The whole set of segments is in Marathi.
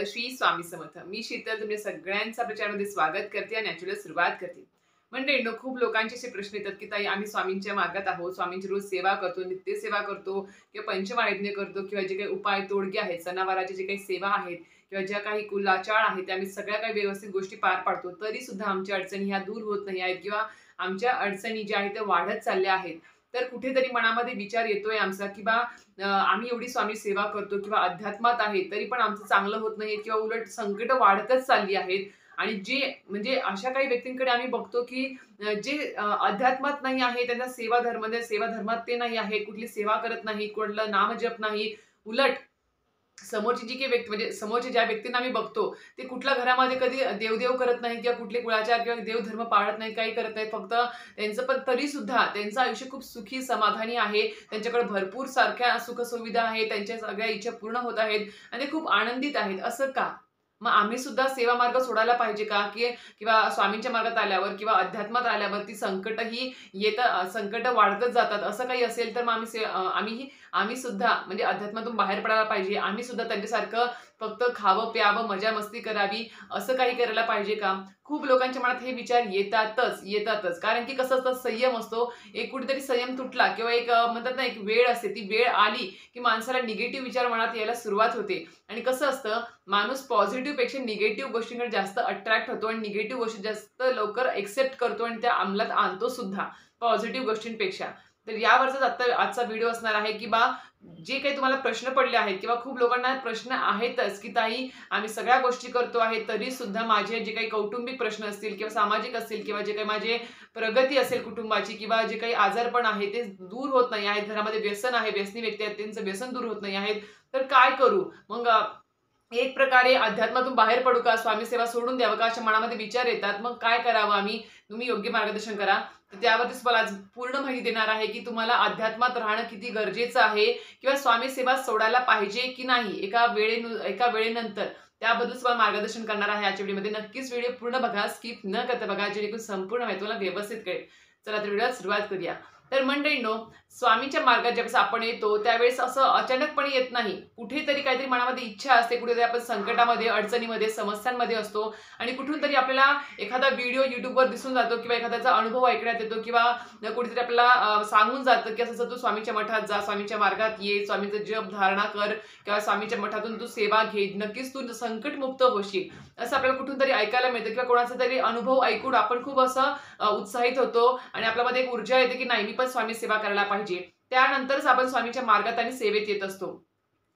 श्री स्वामी समर्थ. मी शीतल तुमच्या सगळ्यांचं आपल्या चॅनलमध्ये स्वागत करते आणि ॲक्च्युअली सुरुवात करते. मंडळींनो, खूप लोकांचे असे प्रश्न येतात की ताई आम्ही स्वामींच्या मार्गात आहोत, स्वामींची रोज सेवा करतो, नित्यसेवा करतो किंवा पंचमहायज्ञ करतो किंवा जे काही उपाय तोडगे आहेत, सणावाराचे जे काही सेवा आहेत किंवा ज्या काही कुलाचार आहेत त्या आम्ही सगळ्या काही व्यवस्थित गोष्टी पार पाडतो, तरी सुद्धा आमच्या अडचणी ह्या दूर होत नाही आहेत किंवा आमच्या अडचणी ज्या आहेत त्या वाढत चालल्या आहेत. तर कुठेतरी मनामध्ये विचार येतोय आमचा की आम्ही एवढी स्वामी सेवा करतो किंवा अध्यात्मात आहे तरी पण आमचं चांगलं होत नाहीये किंवा उलट संकट वाढतच चालली आहेत. आणि जे म्हणजे अशा काही व्यक्तींकडे आम्ही बघतो की जे अध्यात्मात नाही आहे, त्यांना सेवा धर्मात ते नाही आहे, कुठली सेवा करत नाही, कुठलं नामजप नाही. उलट समोरची जी काही व्यक्ती म्हणजे समोरच्या ज्या व्यक्तींना आम्ही बघतो, ते कुठल्या घरामध्ये कधी देवदेव करत नाही किंवा कुठले कुळाचार किंवा देवधर्म पाळत नाही, काही करत नाहीत. फक्त त्यांचं पण तरी सुद्धा त्यांचं आयुष्य खूप सुखी, समाधानी आहे. त्यांच्याकडे भरपूर सारख्या सुखसुविधा आहेत. त्यांच्या सगळ्या इच्छा पूर्ण होत आहेत आणि ते खूप आनंदित आहेत. असं का? मग आम्ही सुद्धा सेवा मार्ग सोडायला पाहिजे का? किंवा स्वामींच्या मार्गात आल्यावर किंवा अध्यात्मात आल्यावर ती संकटही येतात, संकट वाढतच जातात. असं काही असेल तर मग आम्ही सुद्धा म्हणजे अध्यात्मातून बाहेर पडायला पाहिजे. आम्ही सुद्धा त्यांच्यासारखं फक्त खावं, प्यावं, मजा-मस्ती करावी असं काही करायला पाहिजे का? खूप लोकांच्या मनात हे विचार येतातच. कारण की कसं असतं, संयम असतो. एक कुठेतरी संयम तुटला किंवा म्हणतात ना, एक वेळ असते. ती वेळ आली की माणसाला निगेटिव्ह विचार मनात यायला सुरुवात होते. आणि कसं असतं, माणूस पॉझिटिव्ह पेक्षा निगेटिव्ह गोष्टींकडे जास्त अट्रॅक्ट होतो आणि निगेटिव्ह गोष्टी जास्त लवकर एक्सेप्ट करतो आणि त्या अंमलात आणतो सुद्धा पॉझिटिव्ह गोष्टींपेक्षा. तर यावरचाच आजचा व्हिडिओ असणार आहे की जे काही तुम्हाला प्रश्न पडले आहेत किंवा खूप लोकांना प्रश्न आहेतच की ताई आम्ही सगळ्या गोष्टी करतो आहे तरी सुद्धा माझे जे काही कौटुंबिक प्रश्न असतील किंवा सामाजिक असतील किंवा जे काही माझे प्रगती असेल कुटुंबाची किंवा जे काही आजारपण आहे ते दूर होत नाही आहेत, घरामध्ये व्यसन आहे, व्यसनी व्यक्ती आहेत त्यांचं व्यसन दूर होत नाही आहेत, तर काय करू मग? एक प्रकारे अध्यात्मातून बाहेर पडू का? स्वामी सेवा सोडून द्यावं का? अशा मनामध्ये विचार येतात. मग काय करावं आम्ही? तुम्ही योग्य मार्गदर्शन करा. तर त्यावरतीच मला आज पूर्ण माहिती देणार आहे की तुम्हाला अध्यात्मात राहणं किती गरजेचं आहे किंवा स्वामी सेवा सोडायला पाहिजे की नाही एका वेळेनंतर. त्याबद्दल तुम्हाला मार्गदर्शन करणार आहे आजच्या व्हिडिओमध्ये. नक्कीच व्हिडिओ पूर्ण बघा, स्किप न करता बघा, जेणेकरून संपूर्ण माहिती तुम्हाला व्यवस्थित कळेल. चला तर व्हिडिओला सुरुवात करूया. तर मंडळींनो, स्वामींच्या मार्गात ज्यावेळेस आपण येतो त्यावेळेस असं अचानकपणे येत नाही. कुठेतरी काहीतरी मनामध्ये इच्छा असते, कुठेतरी आपण संकटामध्ये, अडचणीमध्ये, समस्यांमध्ये असतो आणि कुठून तरी आपल्याला एखादा व्हिडिओ YouTubeवर दिसून जातो किंवा एखाद्याचा अनुभव ऐकण्यात येतो किंवा कुठेतरी आपल्याला सांगून जातं की असं तू स्वामींच्या मठात जा, स्वामींच्या मार्गात ये, स्वामींचं जप धारणा कर किंवा स्वामींच्या मठातून तू सेवा घे, नक्कीच तू संकटमुक्त होशील. असं आपल्याला कुठून तरी ऐकायला मिळतं किंवा कोणाचा तरी अनुभव ऐकून आपण खूप असं उत्साहित होतो आणि आपल्यामध्ये एक ऊर्जा येते की नाही, मी पण स्वामी सेवा करायला पाहिजे. त्यानंतरच आपण स्वामींच्या मार्गात आणि सेवेत येत असतो.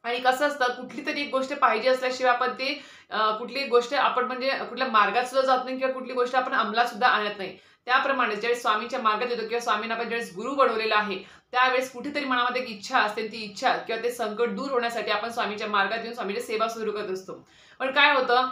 आणि कसं असतं, कुठली तरी एक गोष्ट पाहिजे असल्याशिवाय आपण कुठली गोष्ट आपण म्हणजे कुठल्या मार्गात सुद्धा जात नाही किंवा कुठली गोष्ट आपण अंमलात सुद्धा आणत नाही. त्याप्रमाणे ज्यावेळेस स्वामींच्या मार्गात येतो किंवा स्वामींना आपण ज्यावेळेस गुरु बनवलेला आहे त्यावेळेस कुठेतरी मनामध्ये एक इच्छा असते, ती इच्छा किंवा ते संकट दूर होण्यासाठी आपण स्वामींच्या मार्गात येऊन स्वामींची सेवा सुरू करत असतो. पण काय होतं,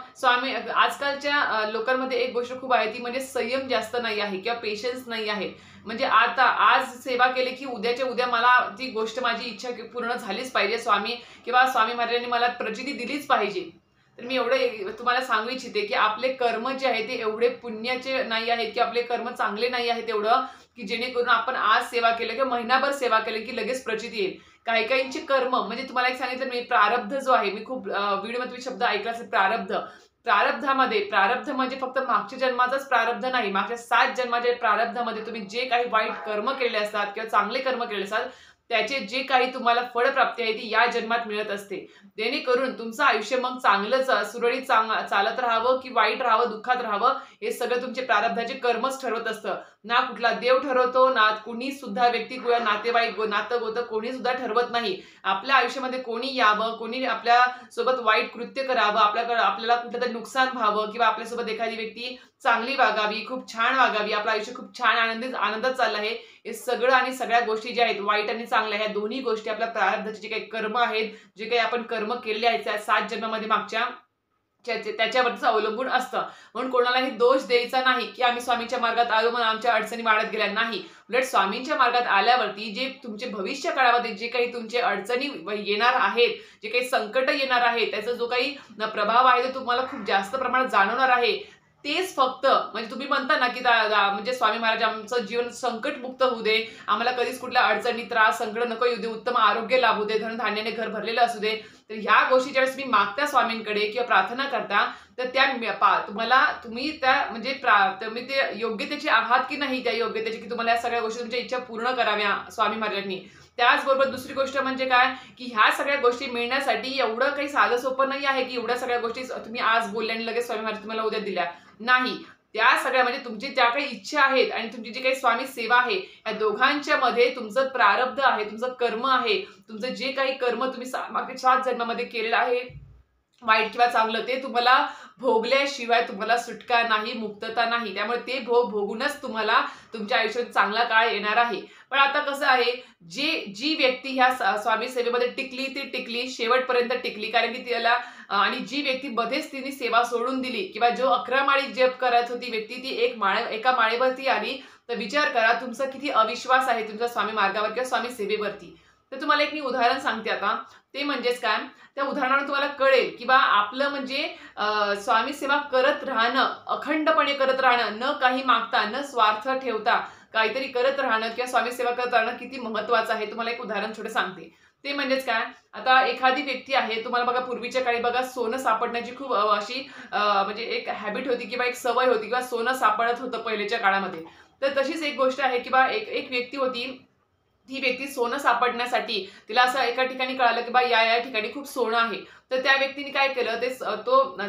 आजकालच्या लोकांमध्ये एक गोष्ट खूप आहे, ती म्हणजे संयम जास्त नाही आहे किंवा पेशन्स नाही आहे. म्हणजे आता आज सेवा केली की उद्याच्या उद्या मला ती गोष्ट, माझी इच्छा पूर्ण झालीच पाहिजे, स्वामी महाराजांनी मला प्रचिती दिलीच पाहिजे. तर मी एवढं तुम्हाला सांगू इच्छिते की आपले कर्म जे आहे ते एवढे पुण्याचे नाही आहेत की आपले कर्म चांगले नाही आहेत एवढं की जेणेकरून आपण आज सेवा केलं किंवा महिनाभर सेवा केली की लगेच प्रचिती येईल. काही काहींचे कर्म म्हणजे तुम्हाला एक सांगितलं मी, प्रारब्ध जो आहे, मी खूप व्हिडिओमध्ये शब्द ऐकला असेल, प्रारब्ध म्हणजे फक्त मागच्या जन्माचाच प्रारब्ध नाही, मागच्या 7 जन्माच्या प्रारब्धामध्ये तुम्ही जे काही वाईट कर्म केले असतात किंवा चांगले कर्म केले असतात त्याचे जे काही तुम्हाला फळप्राप्ती आहे ती या जन्मात मिळत असते. जेणेकरून तुमचं आयुष्य मग चांगलंच सुरळीत चालत राहावं की वाईट राहावं, दुःखात राहावं, हे सगळं तुमचे प्रारब्धाचे कर्मच ठरवत असतं. ना कुठला देव ठरवतो, ना कुणी सुद्धा व्यक्ती किंवा नातेवाईक, नातं-गोतं कोणी सुद्धा ठरवत नाही. आपल्या आयुष्यामध्ये कोणी यावं, कोणी आपल्या सोबत वाईट कृत्य करावं, आपल्याला कुठलं नुकसान व्हावं किंवा आपल्यासोबत एखादी व्यक्ती चांगली वागावी, खूप छान वागावी, आपलं आयुष्य खूप छान आनंदात चाललं आहे, हे सगळं आणि सगळ्या गोष्टी ज्या आहेत वाईट आणि चांगल्या, ह्या दोन्ही गोष्टी आपल्या प्रारब्धाचे जे काही कर्म आहेत, जे काही आपण कर्म केलेले आहेत त्या 7 जन्मामध्ये मागच्या, त्याच्यावरच अवलंबून असतं. म्हणून कोणालाही दोष द्यायचा नाही की आम्ही स्वामींच्या मार्गात आलो म्हणून आमच्या अडचणी वाढत गेल्या, नाही. उलट स्वामींच्या मार्गात आल्यावरती जे तुमचे भविष्य काळामध्ये जे काही तुमचे अडचणी येणार आहेत, जे काही संकट येणार आहे, त्याचा जो काही प्रभाव आहे तो तुम्हाला खूप जास्त प्रमाणात जाणवणार आहे. तेच फक्त म्हणजे तुम्ही म्हणता ना की म्हणजे स्वामी महाराज आमचं जीवन संकटमुक्त होऊ दे, आम्हाला कधीच कुठल्या अडचणी, त्रास, संकट नको येऊ दे, उत्तम आरोग्य लाभू दे, धनधान्याने घर भरलेलं असू दे. तर ह्या गोष्टी ज्यावेळेस तुम्ही मागता स्वामींकडे किंवा प्रार्थना करता, तर तुम्ही त्या म्हणजे तुम्ही ते योग्यतेचे आहात की नाही, त्या योग्यतेचे की तुम्हाला या सगळ्या गोष्टी तुमच्या इच्छा पूर्ण कराव्या स्वामी महाराजांनी. त्याचबरोबर दुसरी गोष्ट म्हणजे काय, की ह्या सगळ्या गोष्टी मिळण्यासाठी एवढं काही साधं सोपं नाही आहे, की एवढ्या सगळ्या गोष्टी तुम्ही आज बोलल्या आणि लगेच स्वामी महाराज तुम्हाला उद्या दिल्या. नाही. त्या सगळ्या म्हणजे तुमची ज्या काही इच्छा आहेत आणि तुमची जी काही स्वामी सेवा आहे, या दोघांच्या मध्ये तुमचं प्रारब्ध आहे, तुमचं कर्म आहे. तुमचं जे काही कर्म तुम्ही मागील 7 जन्मामध्ये केलेलं आहे, वाईट किंवा चांगलं, ते तुम्हाला भोगल्याशिवाय तुम्हाला सुटका नाही, मुक्तता नाही. त्यामुळे ते भोगूनच तुम्हाला तुमच्या आयुष्यात चांगला काळ येणार आहे. पण आता कसं आहे, जी व्यक्ती ह्या स्वामी सेवेमध्ये टिकली, ती टिकली, शेवटपर्यंत टिकली. कारण की त्याला आणि जी व्यक्ती मध्येच तिने सेवा सोडून दिली किंवा जो 11 माळी जप करत होती व्यक्ती, ती एका माळेवरती आली, तर विचार करा तुमचा किती अविश्वास आहे तुमच्या स्वामी मार्गावर किंवा स्वामी सेवेवरती. तर तुम्हाला एक मी उदाहरण सांगते आता. ते म्हणजेच काय, त्या उदाहरणावरून तुम्हाला कळेल की आपलं म्हणजे स्वामी सेवा करत राहणं, अखंडपणे करत राहणं, न काही मागता, न स्वार्थ ठेवता काहीतरी करत राहणं किंवा स्वामी सेवा करत राहणं किती महत्वाचं आहे. तुम्हाला एक उदाहरण छोटं सांगते. ते म्हणजेच काय, आता एखादी व्यक्ती आहे, तुम्हाला बघा पूर्वीच्या काळी बघा सोनं सापडण्याची खूप अशी म्हणजे एक हॅबिट होती किंवा एक सवय होती किंवा सोनं सापडत होतं पहिलेच्या काळामध्ये. तर तशीच एक गोष्ट आहे की एक व्यक्ती होती, ती व्यक्ती सोनं सापडण्यासाठी तिला असं एका ठिकाणी कळालं की या ठिकाणी खूप सोनं आहे. तर त्या व्यक्तीने काय केलं,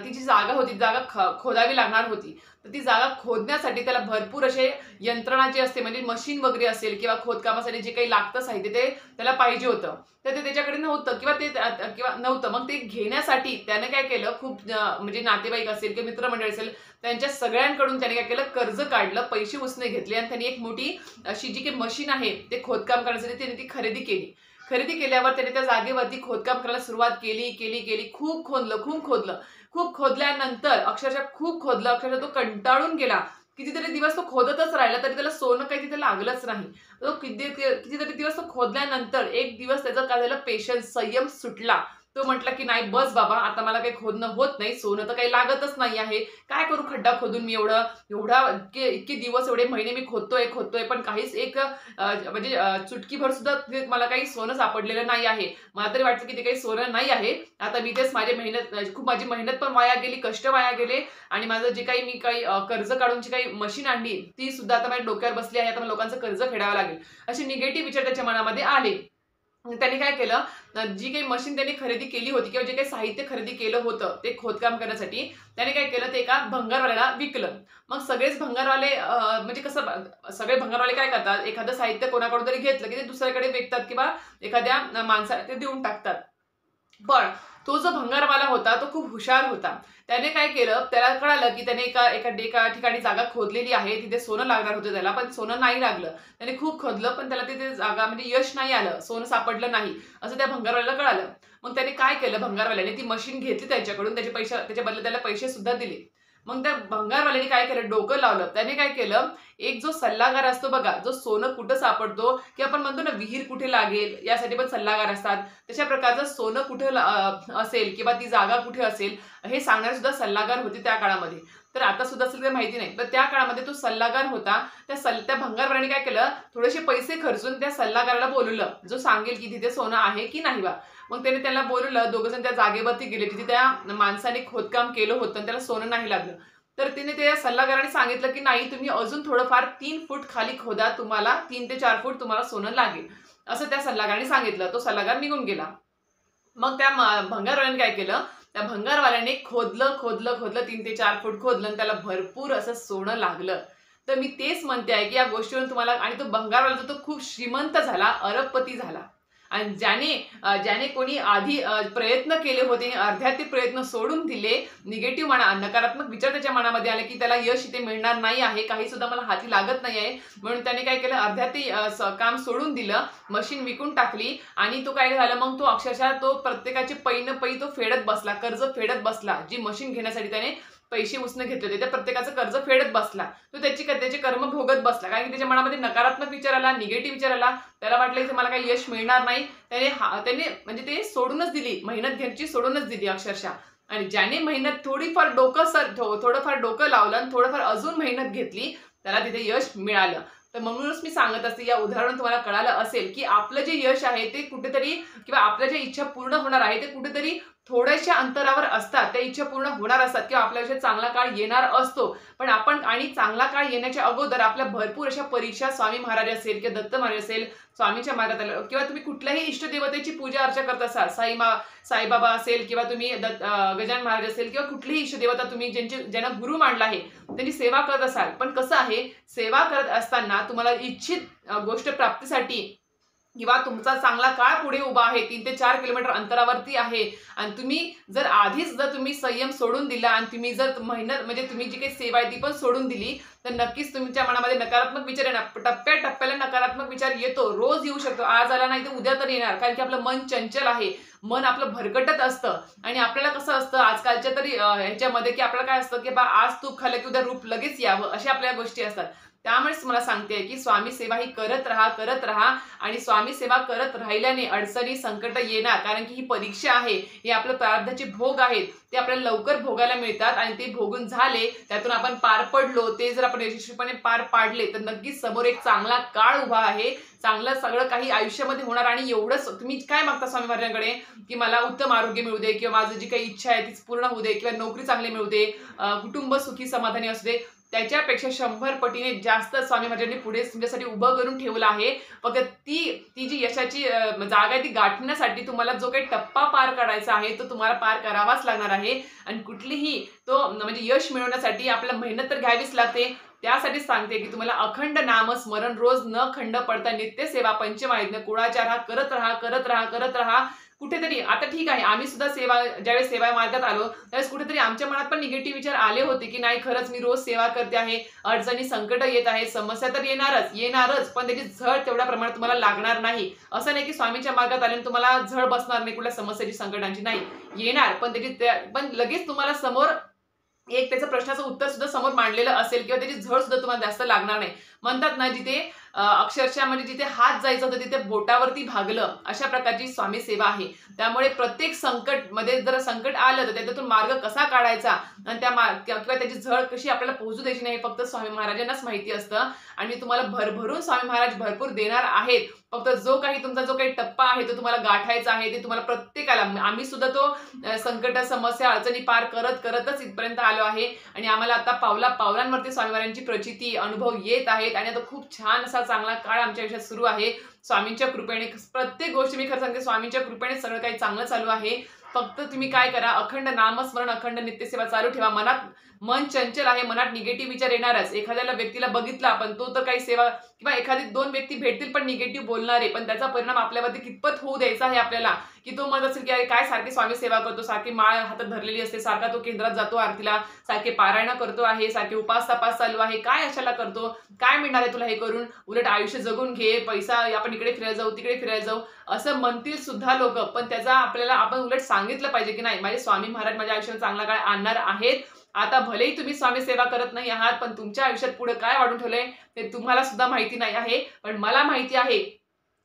ती जी जागा होती, जागा खोदावी लागणार होती. तर ती जागा खोदण्यासाठी त्याला भरपूर असे यंत्रणा जी असते म्हणजे मशीन वगैरे असेल किंवा खोदकामासाठी जे काही लागतं साहित्य ते त्याला पाहिजे होतं. तर ते त्याच्याकडे नव्हतं किंवा नव्हतं. मग ते घेण्यासाठी त्याने काय केलं, खूप म्हणजे नातेवाईक असेल किंवा मित्रमंडळी असेल, त्यांच्या सगळ्यांकडून त्याने काय केलं, कर्ज काढलं, पैसे उसने घेतले आणि त्यांनी एक मोठी अशी जी काही मशीन आहे ते खोदकाम करण्यासाठी त्याने ती खरेदी केली. खरेदी केल्यावर त्याने त्या जागेवरती खोदकाम करायला सुरुवात केली. खूप खोदलं. खूप खोदल्यानंतर अक्षरशः तो कंटाळून गेला. कितीतरी दिवस तो खोदतच राहिला तरी त्याला सोनं काही तिथे लागलंच नाही. तो कितीतरी दिवस तो खोदल्यानंतर एक दिवस त्याचा काय झालं, पेशन्स, संयम सुटला. तो म्हटला की नाही बस बाबा, आता मला काही खोदणं होत नाही, सोनं तर काही लागतच नाही आहे. काय करू खड्डा खोदून मी इतके दिवस, एवढे महिने मी खोदतोय पण काहीच म्हणजे चुटकीभर सुद्धा मला काही सोनं सापडलेलं नाही आहे. मला तरी वाटतं की ते काही सोनं नाही आहे. आता मी तेच माझी मेहनत पण वाया गेली, कष्ट वाया गेले आणि माझं जे काही मी कर्ज काढून जी काही मशीन आणली ती सुद्धा आता माझ्या डोक्यावर बसली आहे. आता मला लोकांचं कर्ज फेडावं लागेल. असे निगेटिव्ह विचार त्याच्या मनामध्ये आले. त्यांनी काय केलं, जी काही मशीन त्यांनी खरेदी केली होती किंवा जे काही साहित्य खरेदी केलं होतं ते खोदकाम करण्यासाठी, त्याने काय केलं, ते एका भंगारवाल्याला विकलं. मग सगळेच भंगारवाले म्हणजे कसं, सगळे भंगारवाले काय करतात, एखादं साहित्य कोणाकडून तरी घेतलं की ते दुसऱ्याकडे विकतात किंवा एखाद्या माणसाला ते देऊन टाकतात. पण तो जो भंगारवाला होता तो खूप हुशार होता. त्याने काय केलं, त्याला कळालं की त्याने एका ठिकाणी जागा खोदलेली आहे, तिथे सोनं लागणार होतं त्याला, पण सोनं नाही लागलं. त्याने खूप खोदलं पण त्याला तिथे जागा म्हणजे यश नाही आलं, सोनं सापडलं नाही, असं त्या भंगारवाल्याला कळालं. मग त्याने काय केलं, भंगारवाल्याने ती मशीन घेतली त्याच्याकडून, त्याच्या बदल्यात त्याला पैसे सुद्धा दिले. मग त्या भंगारवाल्याने काय केलं, डोकं लावलं. त्याने काय केलं, एक जो सल्लागार असतो बघा, जो सोनं कुठं सापडतो की आपण म्हणतो ना विहीर कुठे लागेल यासाठी पण सल्लागार असतात, तशा प्रकारचं सोनं कुठे असेल किंवा ती जागा कुठे असेल हे सांगणारे सुद्धा सल्लागार होते त्या काळामध्ये. तर आता सुद्धा असेल काही माहिती नाही, तर त्या काळामध्ये तो सल्लागार होता. त्या भंगारवाल्याने काय केलं, थोडेसे पैसे खर्चून त्या सल्लागाराला बोलवलं, जो सांगेल की तिथे सोनं आहे की नाही बा. मग त्याला बोलवलं, दोघं जण त्या जागेवरती गेले जिथे त्या माणसाने खोदकाम केलं होतं आणि त्याला सोनं नाही लागलं. तर तिने त्या सल्लागाराने सांगितलं की नाही, तुम्ही अजून थोडंफार 3 फूट खाली खोदा, तुम्हाला 3 ते 4 फूट तुम्हाला सोनं लागेल, असं त्या सल्लागाराने सांगितलं. तो सल्लागार निघून गेला. मग त्या भंगारवाल्याने काय केलं, त्या भंगारवाल्याने खोदलं 3 ते 4 फूट खोदलं आणि त्याला भरपूर असं सोनं लागलं. तर मी तेच म्हणते आहे की या गोष्टीवरून तुम्हाला, आणि तो भंगारवाला तो खूप श्रीमंत झाला, अरबपती झाला. आणि ज्याने कोणी आधी प्रयत्न केले होते, अर्ध्यात ते प्रयत्न सोडून दिले, निगेटिव्ह नकारात्मक विचार त्याच्या मनामध्ये आले की त्याला यश इथे मिळणार नाही आहे, काही सुद्धा मला हाती लागत नाही आहे, म्हणून त्याने काय केलं, अर्ध्यात ते काम सोडून दिलं, मशीन विकून टाकली. आणि तो काय झाला, मग तो अक्षरशः तो प्रत्येकाचे पै तो फेडत बसला, कर्ज फेडत बसला. जी मशीन घेण्यासाठी त्याने पैसे उसने घेतले होते त्या प्रत्येकाचं कर्ज फेडत बसला. तो त्याचे कर्म भोगत बसला, कारण की त्याच्या मनामध्ये नकारात्मक विचार आला, निगेटिव्ह विचार आला. त्याला वाटलं की मला काही यश मिळणार नाही. त्याने म्हणजे ते सोडूनच दिली, मेहनत घ्यायची सोडूनच दिली अक्षरशः. आणि ज्याने मेहनत थोडंफार डोकं लावलं आणि थोडंफार अजून मेहनत घेतली, त्याला तिथे यश मिळालं. तर म्हणूनच मी सांगत असते, या उदाहरण तुम्हाला कळालं असेल, की आपलं जे यश आहे ते कुठेतरी किंवा आपल्या ज्या इच्छा पूर्ण होणार आहे ते कुठेतरी थोड्याशा अंतरावर असतात. त्या इच्छा पूर्ण होणार असतात किंवा आपल्या आयुष्यात चांगला काळ येणार असतो. पण आपण आणि चांगला काळ येण्याच्या अगोदर आपल्या भरपूर अशा परीक्षा स्वामी महाराज असेल किंवा दत्त महाराज असेल, स्वामींच्या मार्गात आलं किंवा तुम्ही कुठल्याही इष्टदेवतेची पूजा अर्चा करत असाल, साईबाबा असेल किंवा तुम्ही गजानन महाराज असेल किंवा कुठलीही इष्टदेवता तुम्ही ज्यांना गुरु मानला आहे, त्यांची सेवा करत असाल. पण कसं आहे, सेवा करत असताना तुम्हाला इच्छित गोष्ट प्राप्तीसाठी किंवा तुमचा चांगला काळ पुढे उभा आहे, 3 ते 4 किलोमीटर अंतरावरती आहे आणि तुम्ही जर आधीच तुम्ही संयम सोडून दिला आणि तुम्ही जर मेहनत म्हणजे तुम्ही जी काही सेवा आहे ती पण सोडून दिली, तर नक्कीच तुमच्या मनामध्ये नकारात्मक विचार येणार. टप्प्याटप्प्याला नकारात्मक विचार येतो, रोज येऊ शकतो. आज आला नाही तर उद्या तर येणार, कारण की आपलं मन चंचल आहे. मन आपलं भरकटत असतं आणि आपल्याला कसं असतं आजकालच्या तरी ह्याच्यामध्ये, की आपल्याला काय असतं, की बा आज तूप खाल्लं की उद्या रूप लगेच यावं, अशा आपल्या गोष्टी असतात. त्यामुळेच मला सांगते की स्वामी सेवा ही करत राहा आणि स्वामी सेवा करत राहिल्याने अडचणी संकट येणार, कारण की ही परीक्षा आहे, हे आपलं प्रारब्धाचे भोग आहेत, ते आपल्याला लवकर भोगायला मिळतात आणि ते भोगून झाले, त्यातून आपण पार पडलो, ते जर आपण यशस्वीपणे पार पाडले तर नक्कीच समोर एक चांगला काळ उभा आहे. चांगलं सगळं काही आयुष्यामध्ये होणार. आणि एवढंच तुम्ही काय मागता स्वामी महाराजांकडे, की मला उत्तम आरोग्य मिळू दे किंवा माझी जी काही इच्छा आहे तीच पूर्ण होऊ दे किंवा नोकरी चांगली मिळू दे, कुटुंब सुखी समाधानी असू दे. त्याच्यापेक्षा 100 पटीने जास्त स्वामी महाराजांनी पुढे तुमच्यासाठी उभं करून ठेवलं आहे. फक्त ती जी यशाची जागा आहे ती गाठण्यासाठी तुम्हाला जो काही टप्पा पार करायचा आहे तो तुम्हाला पार करावाच लागणार आहे. आणि कुठलीही तो म्हणजे यश मिळवण्यासाठी आपल्याला मेहनत तर घ्यावीच लागते. त्यासाठी सांगते की तुम्हाला अखंड नामस्मरण रोज न खंड पडता नित्यसेवा पंचमहायज्ञ कुळाचार हा करत राहा. कुठेतरी आता ठीक आहे, आम्ही सुद्धा ज्यावेळेस सेवा मार्गात आलो त्यावेळेस कुठेतरी आमच्या मनात पण निगेटिव्ह विचार आले होते, की नाही खरंच मी रोज सेवा करते आहे, अडचणी संकट येत आहे, समस्या तर येणारच, पण त्याची झळ तेवढ्या प्रमाणात तुम्हाला लागणार नाही. असं नाही की स्वामींच्या मार्गात आल्याने तुम्हाला झळ बसणार नाही कुठल्या समस्याची संकटांची, नाही येणार, पण लगेच तुम्हाला समोर एक त्याचं प्रश्नाचं उत्तर सुद्धा समोर मांडलेलं असेल किंवा त्याची झळ सुद्धा तुम्हाला जास्त लागणार नाही. म्हणतात ना, जिथे अक्षरशः म्हणजे जिथे हात जायचं होतं तिथे बोटावरती भागलं, अशा प्रकारची स्वामी सेवा आहे. त्यामुळे प्रत्येक संकट मध्ये जर संकट आलं तर त्याच्यातून मार्ग कसा काढायचा आणि किंवा त्याची झळ कशी आपल्याला पोहोचू द्यायची नाही, फक्त स्वामी महाराजांनाच माहिती असतं. आणि तुम्हाला भरभरून स्वामी महाराज भरपूर देणार आहेत. फक्त तुमचा जो काही टप्पा आहे तो तुम्हाला गाठायचा आहे. ते तुम्हाला प्रत्येकाला, आम्ही सुद्धा तो संकट समस्या अडचणी पार करतच इथपर्यंत आलो आहे आणि आम्हाला आता पावलांवरती स्वामी महाराजांची प्रचिती अनुभव येत आहेत आणि आता खूप छान असा चांगला काळ आमच्या आयुष्यात सुरू आहे. स्वामींच्या कृपेने प्रत्येक गोष्ट मी खरं सांगते, स्वामींच्या कृपेने सगळं काही चांगलं चालू आहे. फक्त तुम्ही काय करा, अखंड नामस्मरण अखंड नित्यसेवा चालू ठेवा. मन चंचल आहे, मनात निगेटिव्ह विचार येणारच. एखाद्याला व्यक्तीला बघितला आपण, तो तर काही सेवा किंवा एखादी 2 व्यक्ती भेटतील पण निगेटिव्ह बोलणारे, पण त्याचा परिणाम आपल्यावरती कितपत होऊ द्यायचा आहे आपल्याला, की तो म्हणत असेल की अरे काय सारखी स्वामी सेवा करतो, सारखी माळ हातात धरलेली असते, सारखा तो केंद्रात जातो आरतीला, सारखे पारायण करतो आहे, सारखे उपास तपास चालू आहे, काय अशाला करतो, काय मिळणार आहे तुला हे करून, उलट आयुष्य जगून घे, पैसा आपण इकडे फिरायला जाऊ तिकडे फिरायला जाऊ, असं म्हणतील सुद्धा लोक. पण त्याचा आपण उलट सांगितलं पाहिजे की नाही, माझे स्वामी महाराज माझ्या आयुष्यात चांगला काळ आणणार आहेत. आता भलेही तुम्ही स्वामी सेवा करत नाही आहात, पण तुमच्या आयुष्यात पुढे काय वाढून ठेवलंय ते तुम्हाला सुद्धा माहिती नाही आहे. पण मला माहिती आहे,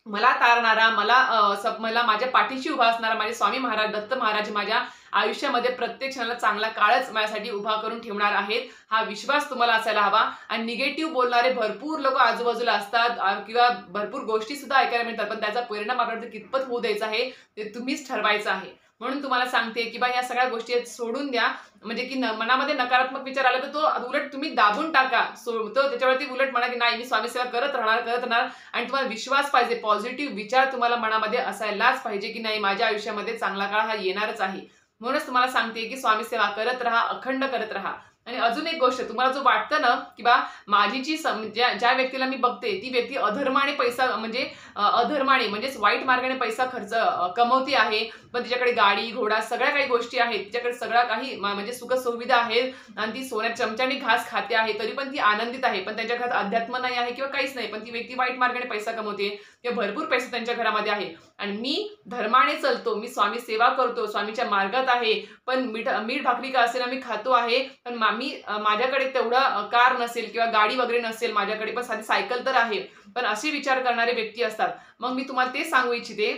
मला तारणारा, मला माझ्या पाठीशी उभा असणारा माझे स्वामी महाराज दत्त महाराज माझ्या आयुष्यामध्ये प्रत्येक क्षणाला चांगला काळच माझ्यासाठी उभा करून ठेवणार आहेत. हा विश्वास तुम्हाला असायला हवा. आणि निगेटिव्ह बोलणारे भरपूर लोक आजूबाजूला असतात किंवा भरपूर गोष्टी सुद्धा ऐकायला मिळतात, पण त्याचा परिणाम आपल्याला कितपत होऊ द्यायचा आहे ते तुम्हीच ठरवायचं आहे. म्हणून तुम्हाला सांगते की बा या सगळ्या गोष्टी सोडून द्या. म्हणजे की मनामध्ये नकारात्मक विचार आला तर तो उलट तुम्ही दाबून टाका. तो त्याच्यावरती उलट म्हणा की नाही, मी स्वामी सेवा करत राहणार. आणि तुम्हाला विश्वास पाहिजे, पॉझिटिव्ह विचार तुम्हाला मनामध्ये असायलाच पाहिजे की नाही, माझ्या आयुष्यामध्ये चांगला काळ हा येणारच आहे. म्हणूनच तुम्हाला सांगते की स्वामी सेवा करत राहा, अखंड करत राहा. आणि अजून एक गोष्ट, तुम्हाला जो वाटतं ना की बा माझी ज्या व्यक्तीला मी बघते ती व्यक्ती अधर्माने पैसा म्हणजेच वाईट मार्गाने पैसा खर्च कमवती आहे, पण तिच्याकडे गाडी घोडा सगळ्या काही गोष्टी आहेत, तिच्याकडे सगळ्या काही म्हणजे सुख सुविधा आहेत आणि ती सोन्या चमच्याने घास खाते आहे, तरी पण ती आनंदित आहे, पण त्यांच्या घरात अध्यात्म नाही आहे किंवा काहीच नाही, पण ती व्यक्ती वाईट मार्गाने पैसा कमवते किंवा भरपूर पैसा त्यांच्या घरामध्ये आहे. आणि मी धर्माने चालतो, मी स्वामी सेवा करतो, स्वामीच्या मार्गात आहे, पण मीठ भाकरी का असेल मी खातो आहे, पण माझ्याकडे तेवढा कार नसेल किंवा गाडी वगैरे नसेल, माझ्याकडे पण साधी सायकल तर आहे, पण असे विचार करणारे व्यक्ती असतात. मग मी तुम्हाला ते सांगू इच्छिते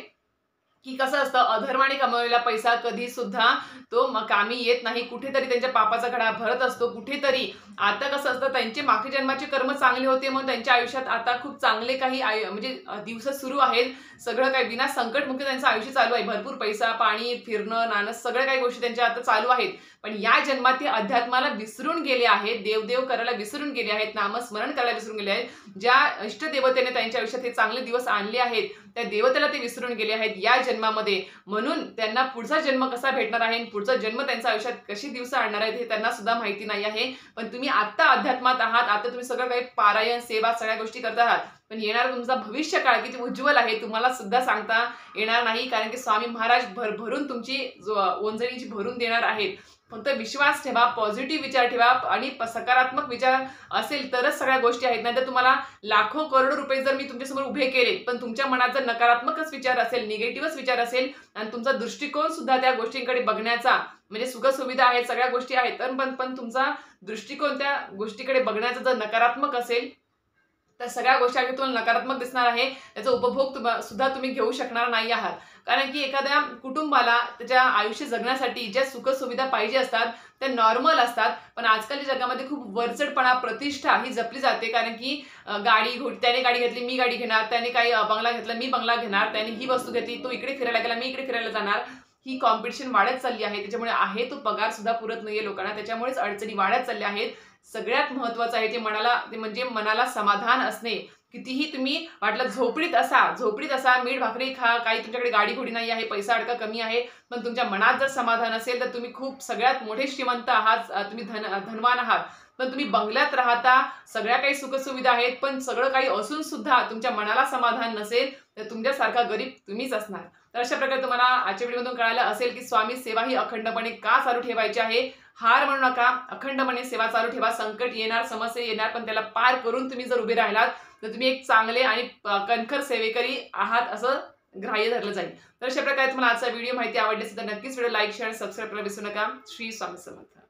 की कसं असतं, अधर्माने कमवलेला पैसा कधी सुद्धा तो कामी येत नाही. कुठेतरी त्यांच्या पापाचा घडा भरत असतो. कुठेतरी आता कसं असतं, त्यांचे मागच्या जन्माचे कर्म चांगले होते म्हणून त्यांच्या आयुष्यात आता खूप चांगले काही म्हणजे दिवस सुरू आहेत. सगळं काही विना संकटमुक्त त्यांचं आयुष्य चालू आहे. भरपूर पैसा, पाणी, फिरणं, नाणं सगळ्या काही गोष्टी त्यांच्या आता चालू आहेत. पण या जन्मात ते अध्यात्माला विसरून गेले आहेत. देवदेव करायला विसरून गेले आहेत. नामस्मरण करायला विसरून गेले आहेत. ज्या इष्टदेवतेने त्यांच्या आयुष्यात हे चांगले दिवस आणले आहेत, त्या देवतेला ते विसरून गेले आहेत या जन्मामध्ये. म्हणून त्यांना पुढचा जन्म कसा भेटणार आहे, पुढचा जन्म त्यांच्या आयुष्यात कशी दिवस आणणार आहेत हे त्यांना सुद्धा माहिती नाही आहे. पण तुम्ही आता अध्यात्मात आहात. आता तुम्ही सगळं काही पारायण, सेवा सगळ्या गोष्टी करत आहात. पण येणारा तुमचा भविष्यकाळ किती उज्ज्वल आहे तुम्हाला सुद्धा सांगता येणार नाही. कारण की स्वामी महाराज भरभरून तुमची ओंजळीची भरून देणार आहेत. फक्त विश्वास ठेवा, पॉझिटिव्ह विचार ठेवा आणि सकारात्मक विचार असेल तरच सगळ्या गोष्टी आहेत. नाहीतर तुम्हाला लाखो करोडो रुपये जर मी तुमच्यासमोर उभे केले, पण तुमच्या मनात जर नकारात्मकच विचार असेल, निगेटिव्हच विचार असेल आणि तुमचा दृष्टिकोन सुद्धा त्या गोष्टींकडे बघण्याचा म्हणजे सुखसुविधा आहेत, सगळ्या गोष्टी आहेत, पण तुमचा दृष्टिकोन त्या गोष्टीकडे बघण्याचा जर नकारात्मक असेल, तर सगळ्या गोष्टी तुम्हाला नकारात्मक दिसणार आहे. त्याचा उपभोग सुद्धा तुम्ही घेऊ शकणार नाही आहात. कारण की एखाद्या कुटुंबाला त्याच्या आयुष्य जगण्यासाठी ज्या सुखसुविधा पाहिजे असतात त्या नॉर्मल असतात. पण आजकालच्या जगामध्ये खूप वरचढपणा, प्रतिष्ठा ही जपली जाते. कारण की त्याने गाडी घेतली, मी गाडी घेणार, त्याने काही बंगला घेतला, मी बंगला घेणार, त्याने ही वस्तू घेतली, तो इकडे फिरायला गेला, मी इकडे फिरायला जाणार. ही कॉम्पिटिशन वाढत चालली आहे. त्याच्यामुळे आहे तो पगार सुद्धा पुरत नाहीये लोकांना. त्याच्यामुळेच अडचणी वाढत चालल्या आहेत. सगळ्यात महत्त्वाचं आहे ते म्हणजे मनाला समाधान असणे. कितीही तुम्ही वाटलं झोपडीत असा, मीठ भाकरी खा, काही तुमच्याकडे गाडी घोडी नाही आहे, पैसा अडका कमी आहे, पण तुमच्या मनात जर समाधान असेल तर तुम्ही खूप सगळ्यात मोठे श्रीमंत आहात, तुम्ही धनवान आहात. पण तुम्ही बंगल्यात राहता, सगळ्या काही सुखसुविधा आहेत, पण सगळं काही असून सुद्धा तुमच्या मनाला समाधान नसेल तर तुमच्यासारखा गरीब तुम्हीच असणार. तर अशा प्रकारे तुम्हाला आजच्या व्हिडिओमधून कळालं असेल की स्वामी सेवा ही अखंडपणे का चालू ठेवायची आहे. हार म्हणू नका, अखंडपणे सेवा चालू ठेवा. संकट येणार, समस्या येणार, पण त्याला पार करून तुम्ही जर उभे राहिलात तर तुम्ही एक चांगले आणि कणखर सेवेकरी आहात असं ग्राह्य धरलं जाईल. तर अशा प्रकारे तुम्हाला आजचा व्हिडिओ माहिती आवडली असेल तर नक्कीच व्हिडिओ लाईक, शेअर, सबस्क्राईब करायला विसरू नका. श्री स्वामी समर्थ.